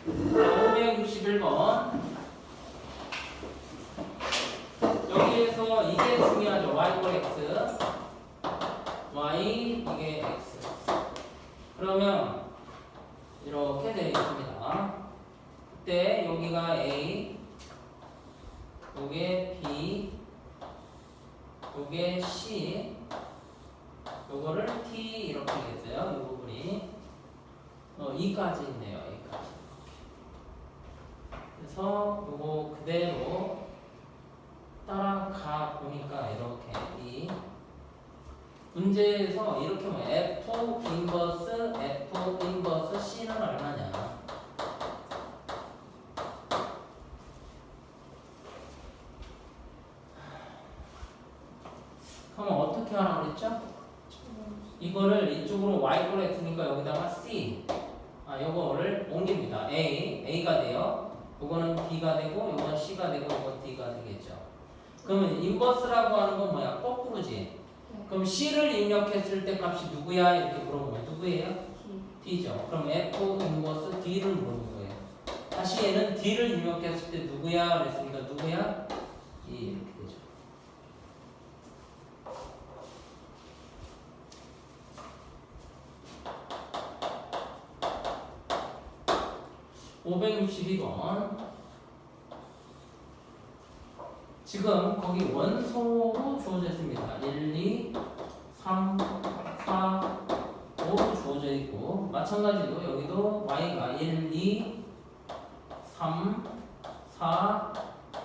561번. 여기에서 이게 중요하죠. y 꼴 x. y 이게 x. 그러면 이렇게 되어 있습니다. 그때 여기가 a, 요게 b, 요게 c, 요거를 t 이렇게 되겠어요. 이 부분이 2까지 있네요. 2까지. 그래서 요거 그대로 따라가 보니까 이렇게 이 문제에서 이렇게 보면 F 인버스 C는 얼마냐? 그러면 어떻게 하라고 그랬죠? 이거를 이쪽으로 y 꼴 x니까 여기다가 c 요거를 옮깁니다. a가 돼요. 요거는 b가 되고 요건 c가 되고 요건 d가 되겠죠. 그러면 인버스라고 하는 건 뭐야? 거꾸로지. 그럼 c를 입력했을 때 값이 누구야? 이렇게 물어보면 누구예요? d죠. 그럼 f 인버스 d를 물어본 거예요. 다시 얘는 d를 입력했을 때 누구야? 그랬으니까 누구야? d 이렇게 되죠. (562번) 지금 거기 원소로 주어져 있습니다. 1, 2, 3, 4, 5로 주어져 있고 마찬가지로 여기도 y가 1, 2, 3, 4,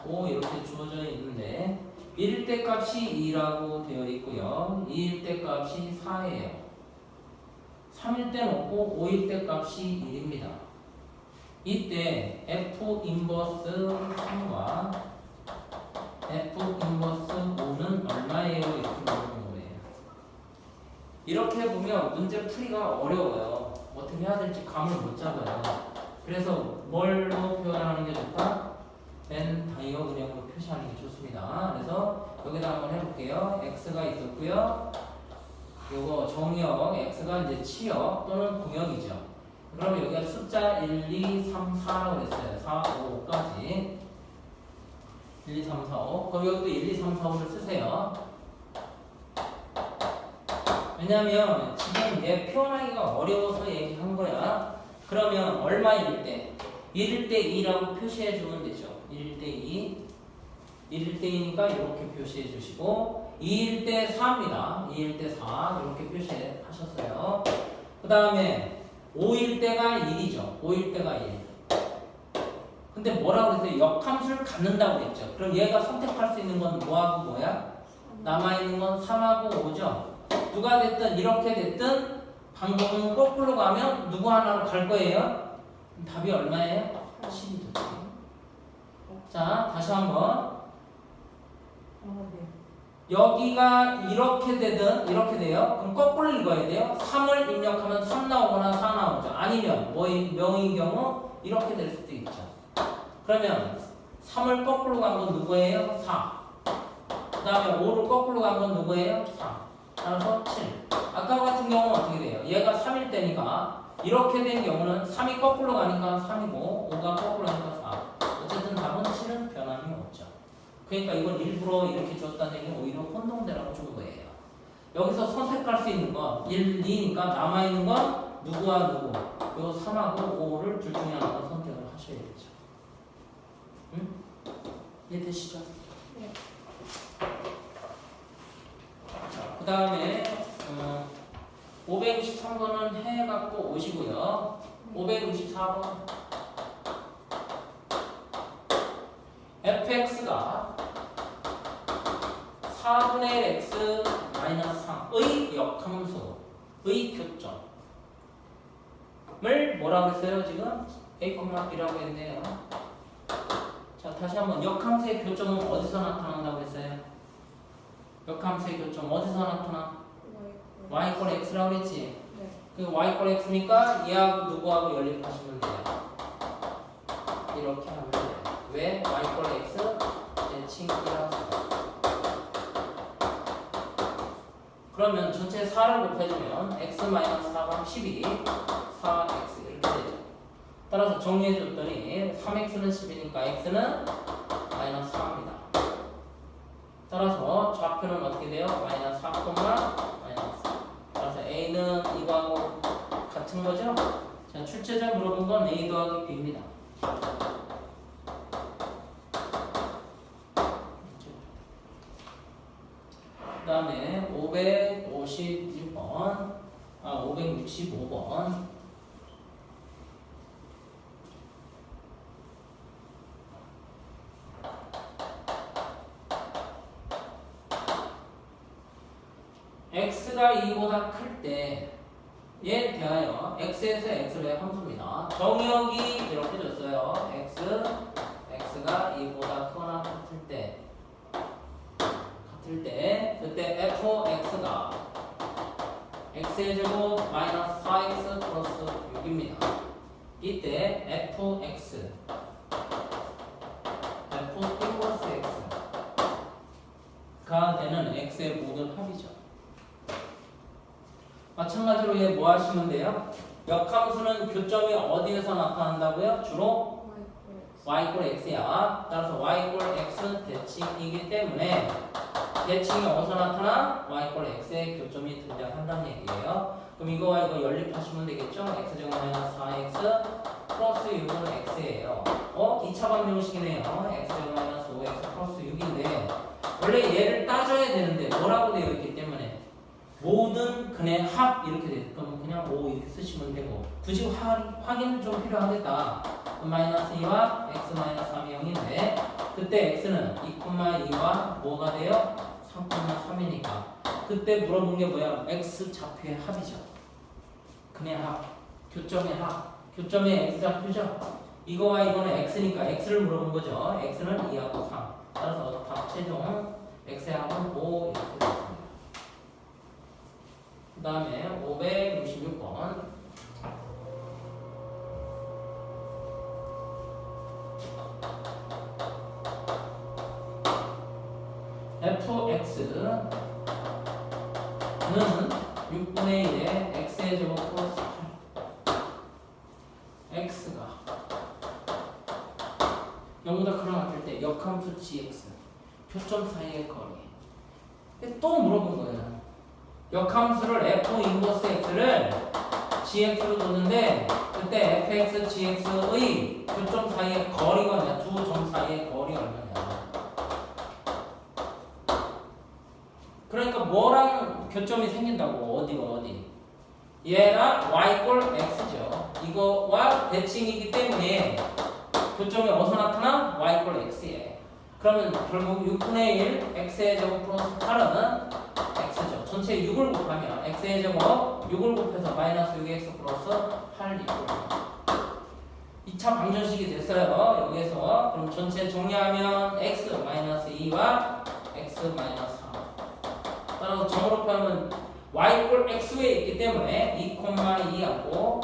5 이렇게 주어져 있는데 1일 때 값이 2라고 되어 있고요. 2일 때 값이 4예요. 3일 때 놓고 5일 때 값이 1입니다. 이때 F 인버스 3과 F 인버스 5는 얼마예요? 이렇게 물어보는 거예요. 이렇게 보면 문제 풀이가 어려워요. 어떻게 해야 될지 감을 못 잡아요. 그래서 뭘로 표현하는 게 좋다? 벤 다이어그램으로 표시하는 게 좋습니다. 그래서 여기다 한번 해볼게요. x가 있었고요. 요거 정역 x가 이제 치역 또는 공역이죠. 그러면 여기가 숫자 1, 2, 3, 4라고 했어요. 4, 5까지. 1, 2, 3, 4, 5. 그럼 여기도 1, 2, 3, 4, 5를 쓰세요. 왜냐면 지금 얘 표현하기가 어려워서 얘기한 거야. 그러면 얼마일 때? 1일 때 2라고 표시해 주면 되죠. 1일 때 2. 1일 때 2니까 이렇게 표시해 주시고 2일 때 4입니다. 2일 때 4 이렇게 표시하셨어요. 그 다음에 5일 때가 1이죠. 5일 때가 1. 근데 뭐라고 그랬어요? 역함수를 갖는다고 그랬죠. 그럼 얘가 선택할 수 있는 건 뭐하고 뭐야? 남아있는 건 3하고 5죠. 누가 됐든 이렇게 됐든 방법은 거꾸로 가면 누구 하나로 갈 거예요? 답이 얼마예요? 10이죠. 자, 다시 한번. 여기가 이렇게 되든 이렇게 돼요. 그럼 거꾸로 읽어야 돼요. 3을 입력하면 3 나오거나 4 나오죠. 아니면 뭐인 경우 이렇게 될 수도 있죠. 그러면 3을 거꾸로 간 건 누구예요? 4. 그 다음에 5를 거꾸로 간 건 누구예요? 4. 따라서 7. 아까 같은 경우는 어떻게 돼요? 얘가 3일 때니까 이렇게 된 경우는 3이 거꾸로 가니까 3이고 5가 거꾸로 가니까 4. 어쨌든 답은 7은 변함이 없죠. 그러니까 이건 일부러 이렇게 줬다는 얘기는 오히려 혼동되라고 준 거예요. 여기서 선택할 수 있는 건 1, 2니까 남아있는 건 누구와 누구? 요 3하고 5를 둘 중에 하나를 선택을 하셔야 되죠. 응? 이해되시죠? 네. 자, 그 다음에 563번은 해갖고 오시고요. 564번 fx가 4분의 1 x 마이너스 3의 역함수의 교점을 뭐라고 했어요? 지금 a, b라고 했네요. 자, 다시 한번 역함수의 교점은 어디서 나타난다고 했어요? 역함수의 교점 어디서 나타나? y 꼴 x라고 했지? 네. 그 y 꼴 x니까 얘하고 누구하고 연립하시면 돼요. 이렇게 하면 돼요. 왜? y 꼴 x 대칭이라서. 그러면 전체 4를 곱해주면 x-4가 12, 4x 이렇게 되죠. 따라서 정리해줬더니 3x는 10이니까 x는 마이너스 4입니다. 따라서 좌표는 어떻게 돼요? 마이너스 4, 마이너스 4. 따라서 a는 이거하고 같은 거죠? 자, 출제자 물어본 건 a 더하기 b입니다. 그 다음에 565번 x가 2보다 클 때에 대하여 x에서 x로의 함수입니다. 정의역이 이렇게 줬어요. x가 2보다 크거나 같을 때 그때 fx가 x의 제곱 마이너스 4x 플러스 6입니다. 이때 fx 인버스 x가 되는 x의 모든 합이죠. 마찬가지로 얘 뭐 하시면 돼요? 역함수는 교점이 어디에서 나타난다고요? 주로 y = x야. 따라서 y = x 대칭이기 때문에 대칭이 어디서 나타나? y = x의 교점이 등장한다는 얘기예요. 그럼 이거와 이거 연립하시면 되겠죠? x제곱 마이너스 4x 플러스 6은 x예요. 2차 방정식이네요. x제곱 마이너스 5x 플러스 6인데 원래 얘를 따져야 되는데 뭐라고 되어 있기 때문에 모든 근의 합 이렇게 돼. 그럼 그냥 5 이렇게 쓰시면 되고 굳이 확인은 좀 필요하겠다. 마이너스 2와 x 마이너스 3이 0인데 그때 x는 2,2와 뭐가 돼요? 3,3이니까 그때 물어본 게 뭐야? x 좌표의 합이죠. 근의 합, 교점의 합, 교점의 x 좌표죠. 이거와 이거는 x니까 x를 물어본 거죠. x는 2하고 3. 따라서 답 최종 x의 합은 5 이렇게 되겠습니다. 그 다음에 566번 fx는 6분의 1의 x의 제곱 플러스 8 x가 0보다 크거나 같을 때 역함수 gx 표점 사이의 거리 또 물어본 거예요. 역함수를 f 인버스 x를 gx로 뒀는데 그때 fx, gx의 교점 사이의 거리가 얼마냐? 두 점 사이의 거리가 얼마냐? 그러니까 뭐랑 교점이 생긴다고? 어디? 얘랑 y = x죠. 이거와 대칭이기 때문에 교점이 어디서 나타나? y = x에. 그러면 결국 6분의 1 x의 제곱 플러스 8은 x죠. 전체 6을 곱하면 x의 제곱 6을 곱해서 마이너스 6x 플러스 8 이꼴 2차 방정식이 됐어요. 여기에서 그럼 전체 정리하면 x 마이너스 2와 x 마이너스 3 따라서 정으로 표하면 y = x에 있기 때문에 2,2하고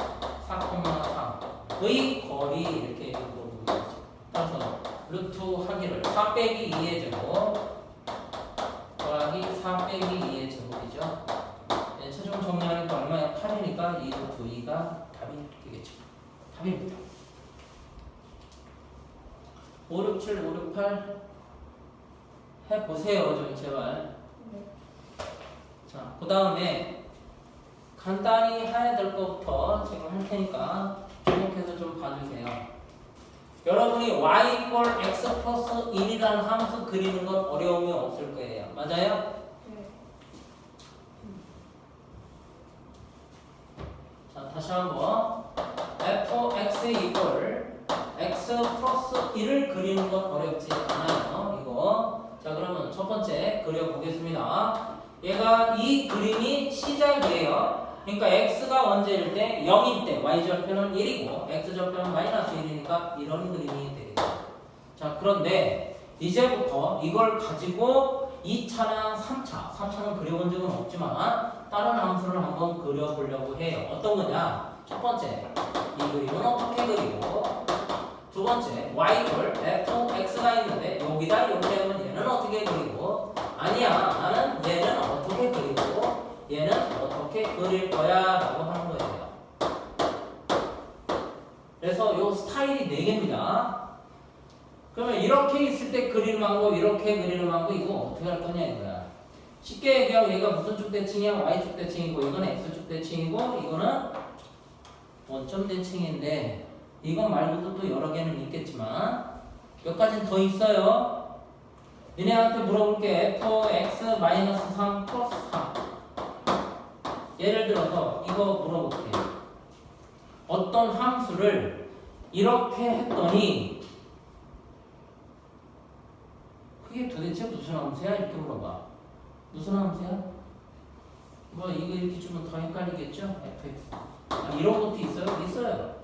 4,3의 거리 이렇게 물어보는 거죠. 따라서 루트 하기를 4 빼기 2의 제곱 더하기 4 빼기 2의 제곱이죠. 네, 최종 정리하니까 얼마야? 8이니까 2 루트 2가 답이 되겠죠. 답입니다. 5, 6, 7, 5, 6, 8 해보세요. 좀 제발. 자, 그 다음에 간단히 해야 될 것부터 지금 할 테니까 주목해서 좀 봐주세요. 여러분이 y = x 플러스 1이라는 함수 그리는 건 어려움이 없을 거예요. 맞아요? 네. 자, 다시 한번 fx = x 플러스 1을 그리는 건 어렵지 않아요. 이거. 자, 그러면 첫 번째 그려보겠습니다. 얘가 이 그림이 시작이에요. 그러니까 x가 언제일 때 0일 때 y절편은 1이고 x절편은 마이너스 1이니까 이런 그림이 되겠죠. 자, 그런데 이제부터 이걸 가지고 2차나 3차는 그려본 적은 없지만 다른 함수를 한번 그려보려고 해요. 어떤 거냐? 첫 번째, 이 그림은 어떻게 그리고 두 번째, y를 fx가 있는데 여기다 요구되면 얘는 어떻게 그리고 아니야, 나는 얘는 어떻게 그리고 얘는 어떻게 그릴 거야 라고 하는 거예요. 그래서 요 스타일이 4개입니다. 그러면 이렇게 있을 때 그리는 방법, 이렇게 그리는 방법, 이거 어떻게 할 거냐 이거야. 쉽게 얘기하면 얘가 무슨 쭉 대칭이야? Y축 대칭이고, 이거는 X축 대칭이고, 이거는 원점 대칭인데, 이건 말고도 또 여러 개는 있겠지만, 몇 가지는 더 있어요. 얘네한테 물어볼게. fx-3 플러스 4. 예를 들어서 이거 물어볼게. 어떤 함수를 이렇게 했더니 그게 도대체 무슨 함수야? 이렇게 물어봐. 무슨 함수야? 뭐 이거 이렇게 주면 더 헷갈리겠죠? fx. 아, 이런 것도 있어요? 있어요.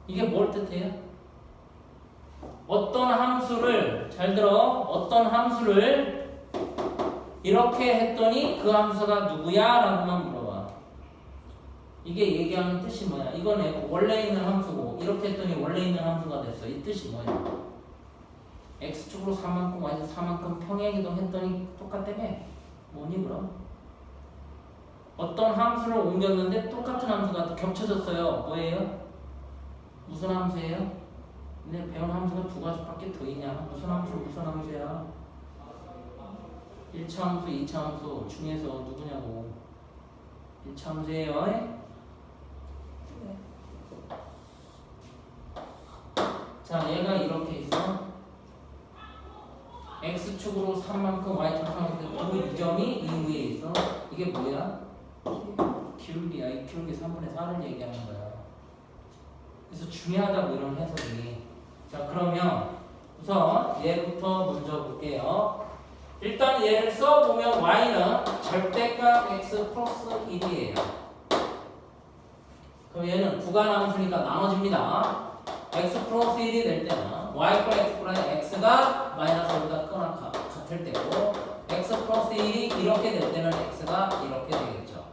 이게 뭘 뜻해요? 어떤 함수를, 잘 들어, 어떤 함수를 이렇게 했더니 그 함수가 누구야? 라고만 물어봐. 이게 얘기하는 뜻이 뭐야? 이건 원래 있는 함수고, 이렇게 했더니 원래 있는 함수가 됐어. 이 뜻이 뭐야? x축으로 4만큼, y축 4만큼 평행이동 했더니 똑같다며? 뭐니 그럼? 어떤 함수를 옮겼는데 똑같은 함수가 겹쳐졌어요. 뭐예요? 무슨 함수예요? 근데 배운 함수가 2가지밖에 더 있냐? 무슨 함수야? 1차 함수, 2차 함수 중에서 누구냐고. 1차 함수예요. 네. 자, 얘가 이렇게 있어. x축으로 3만큼, y축 3만큼 그 이점이 이 위에 있어. 이게 뭐야? 기울기야. 이 기울기 3분의 4를 얘기하는 거야. 그래서 중요하다고 이런 해석이. 자, 그러면 우선 얘부터 먼저 볼게요. 일단 얘를 써보면 y는 절대값 x 플러스 1이에요. 그럼 얘는 구간함수니까 나눠집니다. x 플러스 1이 될 때는 y 플러스 x 플러스 x가 마이너스 5보다 크거나 같을 때고, x 플러스 1이 이렇게 될 때는 x가 이렇게 되겠죠.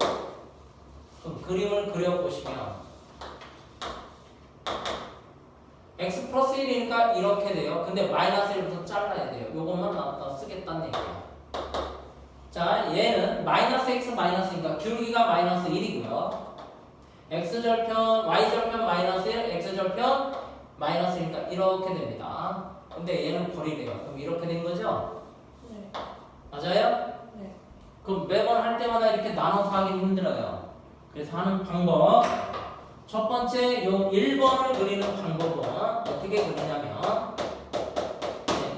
그럼 그림을 그려보시면 x 플러스 1이니까 이렇게 돼요. 근데 마이너스 1부터 잘라야 돼요. 요것만 나왔다 쓰겠다는 얘기야. 자, 얘는 마이너스 x 마이너스니까 기울기가 마이너스 1이고요. x절편, y절편 마이너스 1, x절편 마이너스니까 이렇게 됩니다. 근데 얘는 버리래요. 그럼 이렇게 된 거죠? 네. 맞아요? 네. 그럼 매번 할 때마다 이렇게 나눠서 하기 힘들어요. 그래서 하는 방법. 첫 번째, 요 1번을 그리는 방법은 어떻게 그리냐면,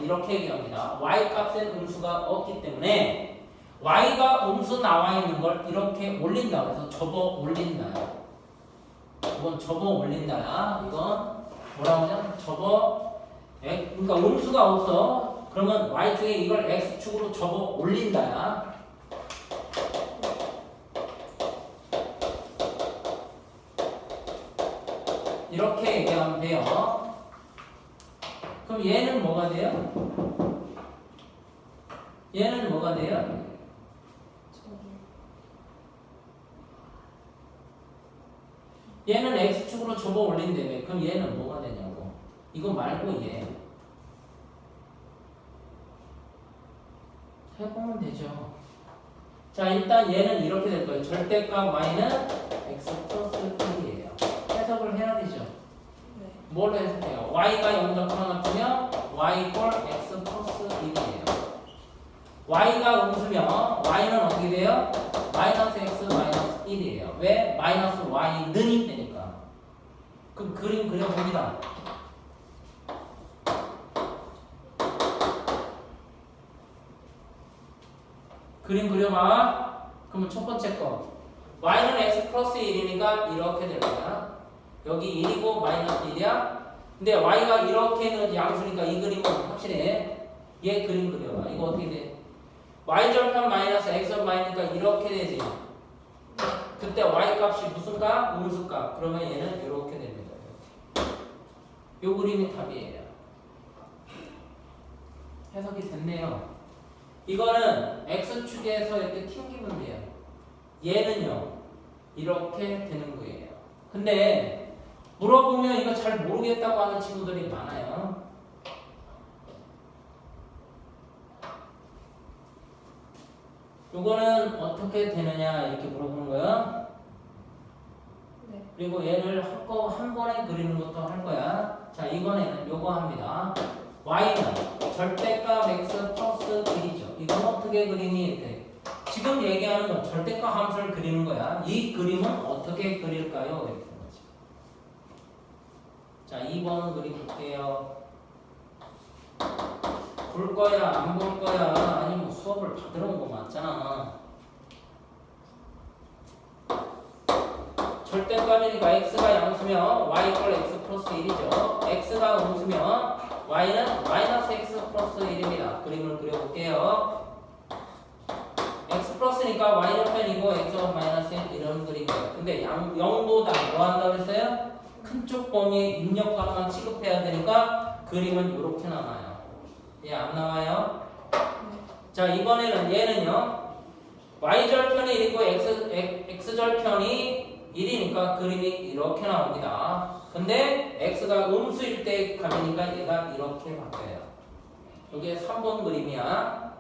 이렇게 얘기합니다. y 값엔 음수가 없기 때문에 y가 음수 나와 있는 걸 이렇게 올린다. 그래서 접어 올린다요. 이건 접어 올린다야. 이건 뭐라고 하냐? 접어, 그러니까 음수가 없어. 그러면 y축에 이걸 x축으로 접어 올린다야. 이렇게 얘기하면 돼요. 그럼 얘는 뭐가 돼요? 얘는 뭐가 돼요? 얘는 x축으로 접어 올린다며. 그럼 얘는 뭐가 되냐고. 이거 말고 얘. 해보면 되죠. 자, 일단 얘는 이렇게 될 거예요. 절대값 y는 x 플러스 1이에요. 해석을 해야 되죠. 네. 뭘로 해석해요? y가 0점 하나 y 꼴 x 플러스 1이에요. y가 음수면 y는 어떻게 돼요? 마이너스 x 마이너스 1이에요. 왜? 마이너스 y는 있다니까. 그럼 그림 그려봅니다. 그림 그려봐. 그러면 첫 번째 거 y는 x 플러스 1이니까 이렇게 될 거야. 여기 1이고 마이너스 1이야. 근데 y가 이렇게는 양수니까 이 그림은 확실해. 얘 그림 그려봐. 이거 어떻게 돼? y절편 마이너스 x절 마이너스니까 이렇게 되지. 그때 y 값이 무슨 값? 음수 값. 그러면 얘는 이렇게 됩니다. 요 그림이 답이에요. 해석이 됐네요. 이거는 x축에서 이렇게 튕기면 돼요. 얘는요, 이렇게 되는 거예요. 근데 물어보면 이거 잘 모르겠다고 하는 친구들이 많아요. 요거는 어떻게 되느냐 이렇게 물어보는 거예요. 네. 그리고 얘를 한 번에 그리는 것도 할 거야. 자, 이번에는 요거 합니다. y는 절대값 x 플러스 1이죠. 이건 어떻게 그리니? 이렇게. 지금 얘기하는 건 절대값 함수를 그리는 거야. 이 그림은 어떻게 그릴까요? 이렇게 거지. 자, 2번 그림 볼게요. 볼 거야, 안 볼 거야? 아니면 수업을 받으러 온 거 맞잖아. 절대값이니까 x가 양수면 y 이퀄 x 플러스 1이죠. x가 음수면 y는 마이너스 x 플러스 1입니다. 그림을 그려볼게요. x 플러스니까 y좌편이고 x가 마이너스 1 이런 그림이에요. 근데 0보다 뭐 한다고 했어요? 큰 쪽 범위에 입력값만 취급해야 되니까 그림은 이렇게 나와요. 예, 안 나와요? 자, 이번에는 얘는요. y절편이 1이고 x절편이 1이니까 그림이 이렇게 나옵니다. 근데 x가 음수일 때 가면이니까 얘가 이렇게 바뀌어요. 이게 3번 그림이야.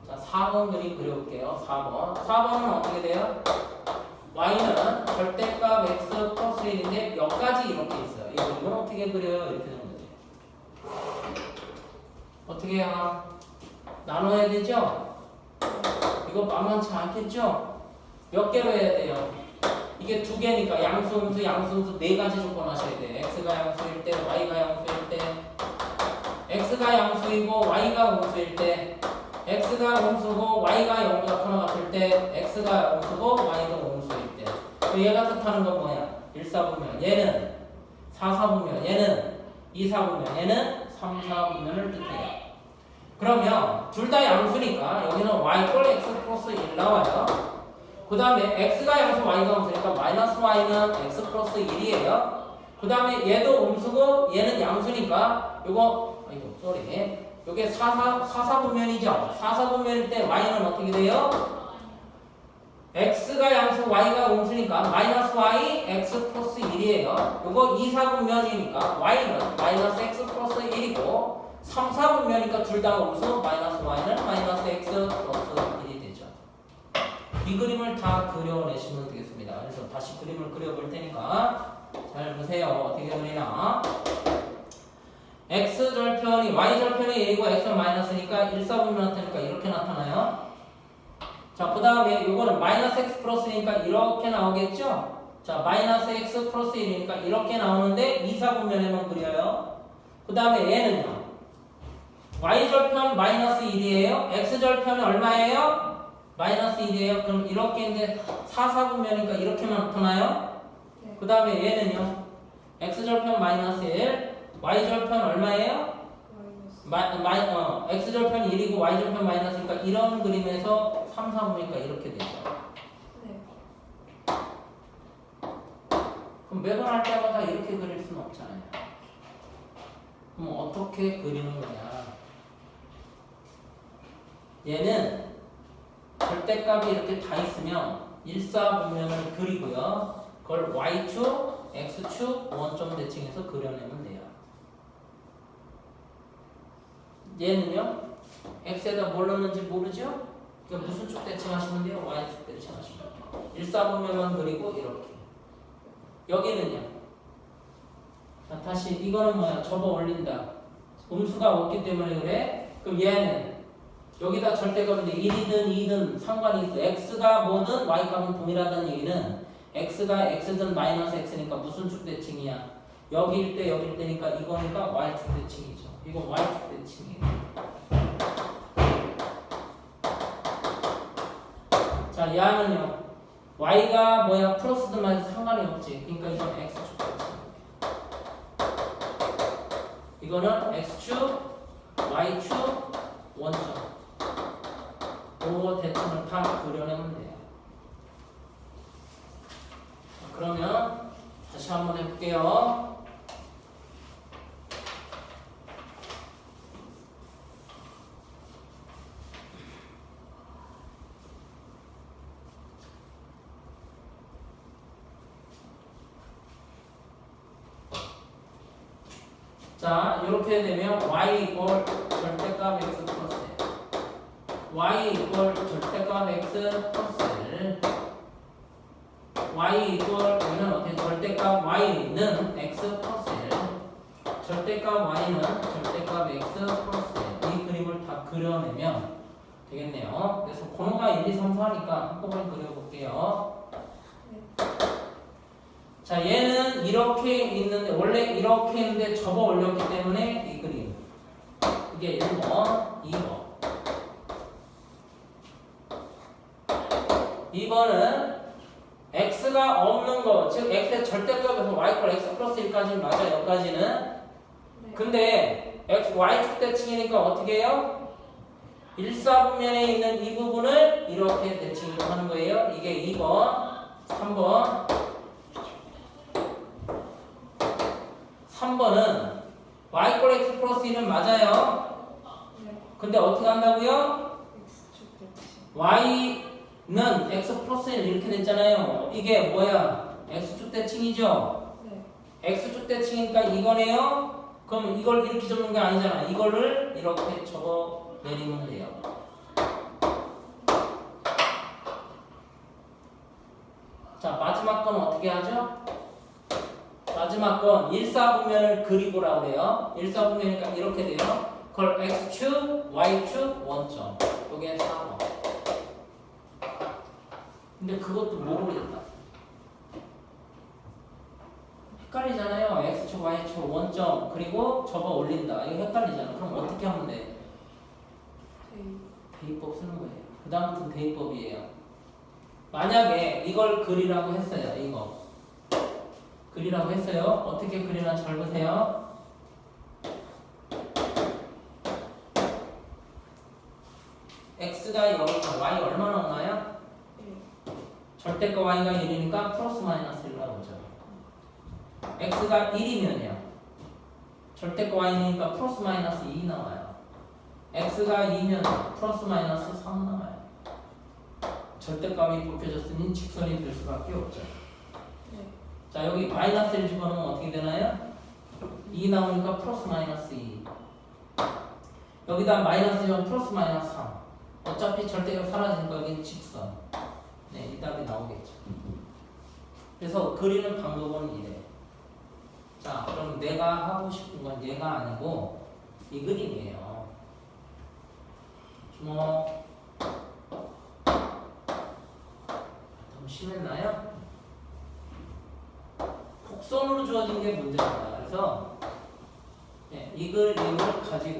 자, 4번 그림 그려볼게요. 4번. 4번은 어떻게 돼요? y는 절대값 x 플러스 1인데 몇 가지 이렇게 있어요. 이 그림은 어떻게 그려요? 이렇게 되는 거지. 어떻게 해야 나눠야 되죠? 이거 만만치 않겠죠? 몇 개로 해야 돼요? 이게 두 개니까 양수, 음수, 양수, 음수 네 가지 조건 하셔야 돼. x가 양수일 때, y가 양수일 때, x가 양수이고 y가 음수일 때, x가 음수고 y가 0보다 크거나 같을 때, x가 음수고 y가 음수일 때. 얘가 뜻하는 건 뭐야? 1사분면 얘는 4사분면 얘는 2사분면 얘는 3사분면을 뜻해요. 그러면 둘 다 양수니까 여기는 y 꼴 x 플러스 1 나와요. 그 다음에 x가 양수 y가 음수니까 마이너스 y는 x 플러스 1이에요. 그 다음에 얘도 음수고 얘는 양수니까 요거 쏘리 요게 4사분면이죠. 4사분면일 때 y는 어떻게 돼요? x가 양수 y가 음수니까 마이너스 y x 플러스 1이에요. 요거 2사분면이니까 y는 마이너스 x 플러스 1이고 3사분면이니까 둘 다 음수 마이너스 y는 마이너스 x 플러스 1이 되죠. 이 그림을 다 그려내시면 되겠습니다. 그래서 다시 그림을 그려볼 테니까 잘 보세요. 어떻게 그리나. x절편이 y절편이 1이고 x는 마이너스니까 1사분면 나타니까 이렇게 나타나요. 자, 그 다음에 요거는 마이너스 x 플러스니까 이렇게 나오겠죠? 자, 마이너스 x 플러스 1이니까 이렇게 나오는데 2사분면에만 그려요. 그 다음에 얘는요. y절편 마이너스 1이에요. x절편이 얼마예요? 마이너스 1이에요. 그럼 이렇게 있는데 4사분면이니까 이렇게만 나타나요. 네. 그 다음에 얘는요. x절편 마이너스 1, y절편 얼마예요? x절편이 1이고 y절편 마이너스니까 이런 그림에서 3, 4분이니까 이렇게 되죠. 네. 그럼 매번 할 때마다 이렇게 그릴 수는 없잖아요. 그럼 어떻게 그리는 거냐? 얘는 절대값이 이렇게 다 있으면 1사분면을 그리고요. 그걸 y축, x축, 원점 대칭해서 그려내면 돼요. 얘는요. x에다 뭘 넣는지 모르죠? 그러니까 무슨 축 대칭하시면 돼요? y축 대칭하시면 돼요. 1사분면만 그리고 이렇게. 여기는요. 자, 다시 이거는 뭐야? 접어 올린다. 음수가 없기 때문에 그래. 그럼 얘는 여기다 절대값인데 1이든 2든 상관이 있어. x가 뭐든 y값은 동일하다는 얘기는 x가 x든 마이너스 x니까 무슨 축 대칭이야? 여기일 때 여기일 때니까 이거니까 y축 대칭이죠. 이건 y축 대칭이에요. 자, 얘는요. y가 뭐야? 플러스든 마이너스 상관이 없지. 그러니까 이건 x축 대칭. 이거는 x축, y축, 원점. 요 대칭을 다 그려내면 돼요. 자, 그러면 다시 한번 해볼게요. 자, 이렇게 되면 y 이퀄 절대값 x 플러스 y 이퀄 절대값 x 플러스 1 y 이퀄 여기는 어떻게 절대값 y는 x 플러스 1 절대값 y는 절대값 x 플러스 1 이 그림을 다 그려내면 되겠네요. 그래서 번호가 1, 2, 3, 4니까 한꺼번에 그려볼게요. 자, 얘는 이렇게 있는데 원래 이렇게 있는데 접어 올렸기 때문에 이 그림 이게 1번, 2번 2번은 x가 없는 거, 즉 x의 절대값에서 y x 플러스 1까지는 맞아요. 여기까지는. 근데 y축 대칭이니까 어떻게 해요? 1사분면에 있는 이 부분을 이렇게 대칭을 하는 거예요. 이게 2번, 3번 3번은 y x 플러스 1은 맞아요. 근데 어떻게 한다고요? y는 x 플러스 1 이렇게 됐잖아요. 이게 뭐야? x축 대칭이죠? x축 대칭이니까 이거네요. 그럼 이걸 이렇게 적는 게 아니잖아. 이거를 이렇게 적어 내리면 돼요. 자, 마지막 건 어떻게 하죠? 마지막 건 1사분면을 그리고라 그래요. 1사분면이니까 이렇게 돼요. 그걸 x축, y축, 원점. 여기에 4번. 근데 그것도 모르겠다. 헷갈리잖아요. x축, y축, 원점. 그리고 접어 올린다. 이거 헷갈리잖아. 그럼 어떻게 하면 돼? 대입법 쓰는 거예요. 그 다음부터는 대입법이에요. 만약에 이걸 그리라고 했어요. 이거. 그리라고 했어요. 어떻게 그리나 잘 보세요. x가 여기가 y 얼마 나오나요? 절대값 y가 1이니까 플러스 마이너스 1 나오죠. x가 1이면요. 절대값 y니까 플러스 마이너스 2 나와요. x가 2면 플러스 마이너스 3 나와요. 절대값이 곱해졌으니 직선이 될 수밖에 없죠. 자, 여기 마이너스를 집어넣으면 어떻게 되나요? 2 나오니까 플러스 마이너스 2. 여기다 마이너스 0 플러스 마이너스 3. 어차피 절대값 사라지니까 여기는 직선. 네, 이 답이 나오겠죠. 그래서 그리는 방법은 이래. 자, 그럼 내가 하고 싶은 건 얘가 아니고 이 그림이에요. 주먹. 너무 심했나요? 곡선으로 주어진 게 문제입니다. 그래서 네, 이 그림을 가지고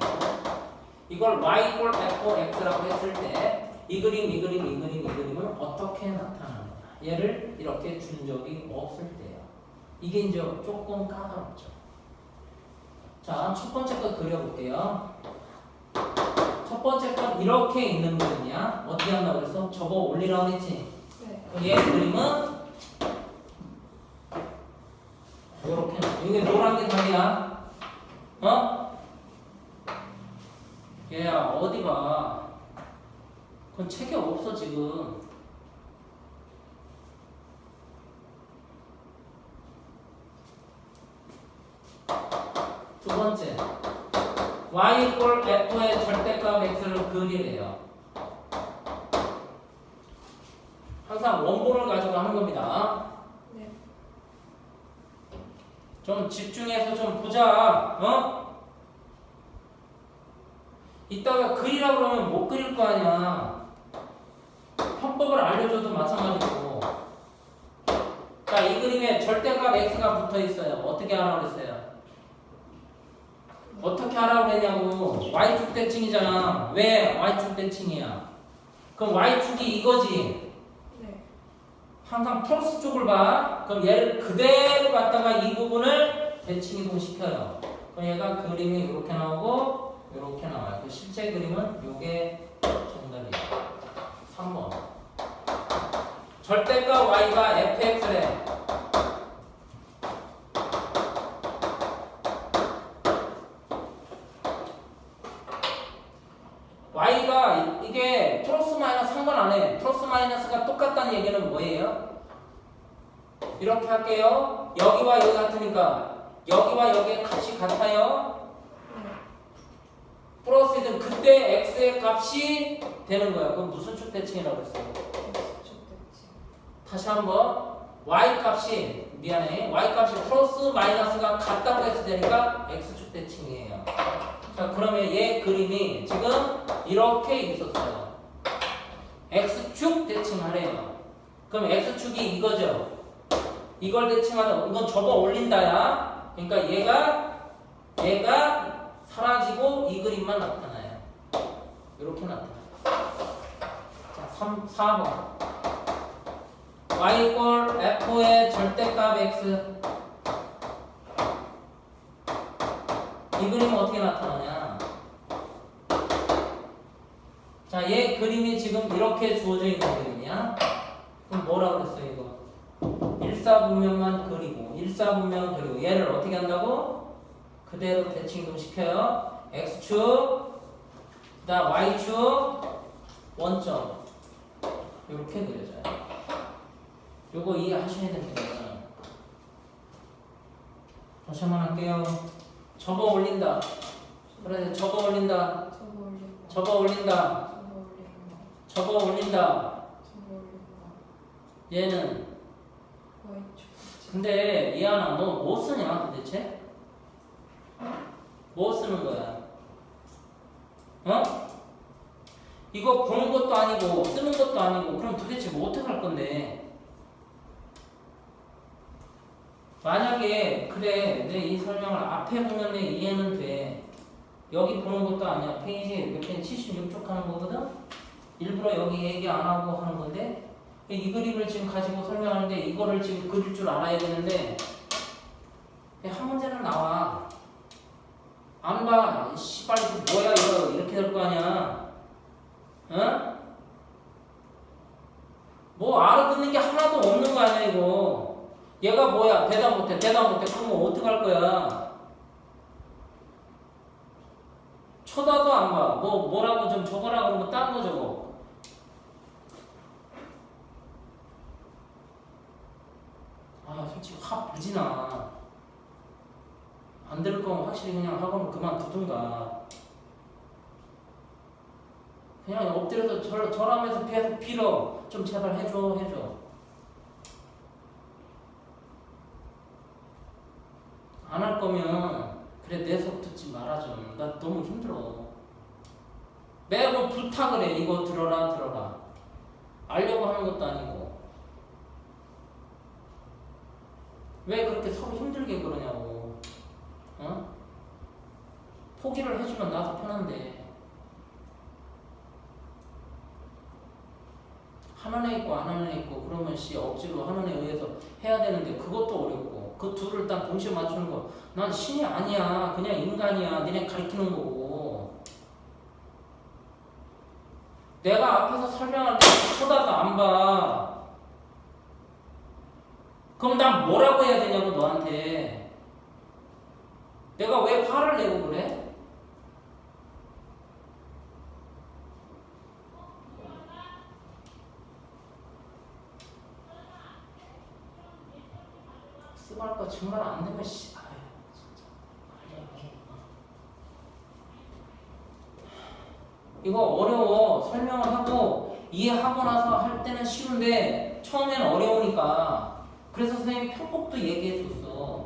이걸 y f x라고 했을 때 이 그림을 어떻게 나타나느냐. 얘를 이렇게 준 적이 없을 때요. 이게 이제 조금 까다롭죠. 자, 첫 번째 거 그려볼게요. 첫 번째 건 이렇게 있는 그림이야. 어떻게 한다고 그랬어? 접어 올리라고 했지? 네. 얘 그림은 이렇게. 이게 노란 게 답이야. 어? 얘야, 어디 봐. 그건 책이 없어, 지금. 두 번째. y f의 절대값 x를 그리래요. 항상 원본을 가지고 하는 겁니다. 네. 좀 집중해서 좀 보자. 어? 이따가 그리라고 그러면 못 그릴 거 아니야. 편법을 알려줘도 마찬가지고. 자, 이 그림에 절대값 x가 붙어 있어요. 어떻게 하라고 그랬어요? 어떻게 하라고 그랬냐고. y축 대칭이잖아. 왜 y축 대칭이야? 그럼 y축이 이거지. 네. 항상 플러스 쪽을 봐. 그럼 얘를 그대로 갖다가 이 부분을 대칭 이동시켜요. 그럼 얘가 그림이 이렇게 나오고 이렇게 나와요. 그 실제 그림은 이게 정답이에요. 3번. 절대값 y가 fx래. y가 이게 플러스 마이너스 상관 안 해. 플러스 마이너스가 똑같다는 얘기는 뭐예요? 이렇게 할게요. 여기와 여기 같으니까 여기와 여기의 값이 같아요. 플러스 1은 그때 x의 값이 되는 거야. 그럼 무슨 축 대칭이라고 했어요? 다시 한번 y 값이 미안해 y 값이 플러스 마이너스가 같다고 해서 되니까 x축 대칭이에요. 자 그러면 얘 그림이 지금 이렇게 있었어요. x축 대칭하래요. 그럼 x축이 이거죠. 이걸 대칭하다 이건 접어 올린다야. 그러니까 얘가 사라지고 이 그림만 나타나요. 이렇게 나타나요. 자 4번 y 이퀄 f의 절대값 x. 이 그림은 어떻게 나타나냐. 자, 얘 그림이 지금 이렇게 주어져 있는 그림이야. 그럼 뭐라 그랬어 이거? 일사분면만 그리고 일사분면 그리고 얘를 어떻게 한다고? 그대로 대칭도 시켜요. x축 그다음 y축 원점 이렇게 그려져요. 요거 이해하셔야 됩니다. 다시 한번 할게요. 접어 올린다. 그래, 접어 올린다. 접어 올린다. 접어 올린다. 얘는 근데 이하나 너 뭐 쓰냐 도대체? 뭐 쓰는 거야? 어? 이거 보는 것도 아니고 쓰는 것도 아니고 그럼 도대체 뭐 어떻게 할 건데? 만약에 그래 내 이 설명을 앞에 보면 내 이해는 돼. 여기 보는 것도 아니야. 페이지 몇 페이지 76쪽 하는 거거든. 일부러 여기 얘기 안 하고 하는 건데 이 그림을 지금 가지고 설명하는데 이거를 지금 그릴 줄 알아야 되는데 한 문제는 나와. 안 봐. 씨발 이거 뭐야 이거 이렇게 될 거 아니야. 어? 뭐 알아듣는 게 하나도 없는 거 아니야 이거. 얘가 뭐야? 대답 못해. 그러면 어떡할 거야? 쳐다도 안 봐. 뭐라고 좀 적어라 그러면 딴 거 적어. 아, 솔직히 화 부지나. 안 들을 거면 확실히 그냥 학원을 그만두든가. 그냥 엎드려서 절하면서 계속 빌어. 좀 제발 해줘. 안 할 거면 그래 내 수업 듣지 말아 좀. 나 너무 힘들어. 매번 부탁을 해. 이거 들어라. 알려고 하는 것도 아니고. 왜 그렇게 서로 힘들게 그러냐고. 어? 포기를 해주면 나도 편한데. 하는 애 있고 안 하는 애 있고 그러면 억지로 하는 애에 의해서 해야 되는데 그것도 어렵고. 그 둘을 일단 동시에 맞추는 거. 난 신이 아니야. 그냥 인간이야. 니네 가르치는 거고. 내가 앞에서 설명할 때 쳐다도 안 봐. 그럼 난 뭐라고 해야 되냐고 너한테. 내가 왜 화를 내고 그래? 쓰발 거 정말 안 되면 아유 진짜. 이거 어려워. 설명을 하고 이해하고 나서 할 때는 쉬운데 처음엔 어려우니까. 그래서 선생님이 편법도 얘기해 줬어.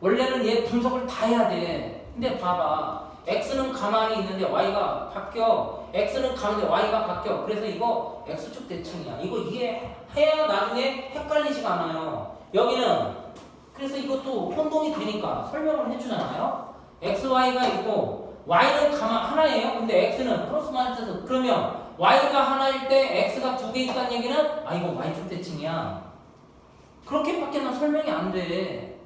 원래는 얘 분석을 다 해야 돼. 근데 봐봐. x는 가만히 있는데 y가 바뀌어. x는 가는데 y가 바뀌어. 그래서 이거 x축 대칭이야. 이거 이해해야 나중에 헷갈리지가 않아요. 여기는 그래서 이것도 혼동이 되니까 설명을 해주잖아요. x, y가 있고 y는 하나예요. 근데 x는 플러스 마이너스. 그러면 y가 하나일 때 x가 두 개 있다는 얘기는 이거 y축 대칭이야. 그렇게밖에 난 설명이 안 돼.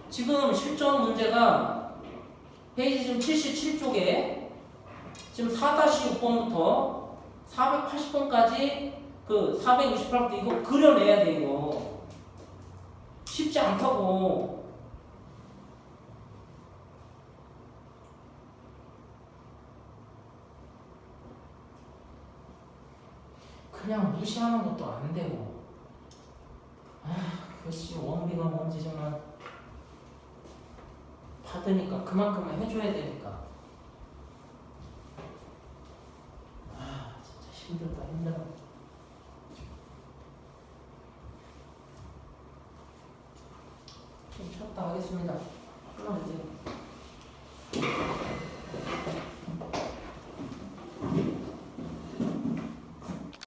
지금 실전 문제가 페이지 지금 77쪽에 지금 4-6번부터 480번까지 그 468부터 이거 그려내야 돼. 이거 쉽지 않다고. 그냥 무시하는 것도 안 되고. 그것이 원비가 뭔지 정말 받으니까 그만큼은 해줘야 되니까. 진짜 힘들다. 좀 쉬었다 하겠습니다. 끊어주세요.